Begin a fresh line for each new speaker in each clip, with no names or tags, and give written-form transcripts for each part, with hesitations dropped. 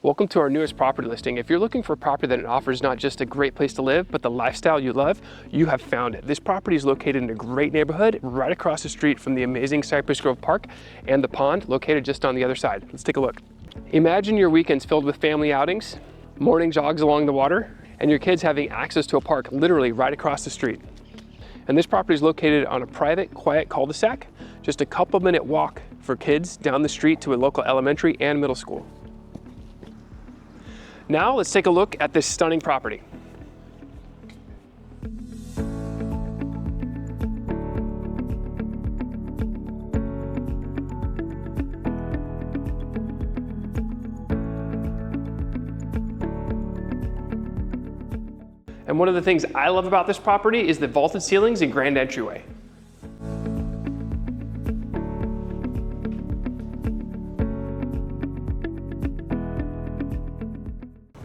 Welcome to our newest property listing. If you're looking for a property that offers not just a great place to live, but the lifestyle you love, you have found it. This property is located in a great neighborhood right across the street from the amazing Cypress Grove Park and the pond located just on the other side. Let's take a look. Imagine your weekends filled with family outings, morning jogs along the water, and your kids having access to a park literally right across the street. And this property is located on a private, quiet cul-de-sac, just a couple-minute walk for kids down the street to a local elementary and middle school. Now let's take a look at this stunning property. And one of the things I love about this property is the vaulted ceilings and grand entryway.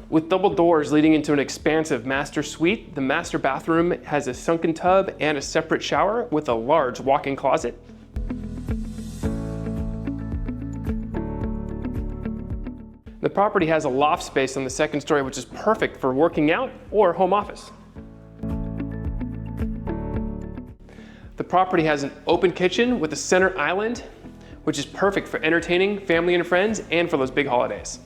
With double doors leading into an expansive master suite, the master bathroom has a sunken tub and a separate shower with a large walk-in closet. The property has a loft space on the second story, which is perfect for working out or home office. The property has an open kitchen with a center island, which is perfect for entertaining family and friends and for those big holidays.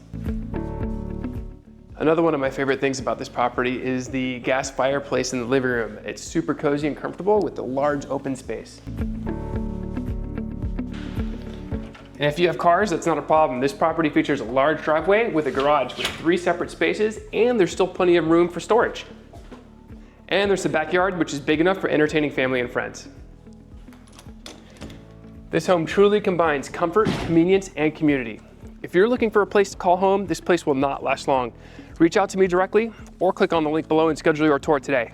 Another one of my favorite things about this property is the gas fireplace in the living room. It's super cozy and comfortable with a large open space. And if you have cars, that's not a problem. This property features a large driveway with a garage with 3 separate spaces, and there's still plenty of room for storage. And there's the backyard, which is big enough for entertaining family and friends. This home truly combines comfort, convenience, and community. If you're looking for a place to call home, this place will not last long. Reach out to me directly or click on the link below and schedule your tour today.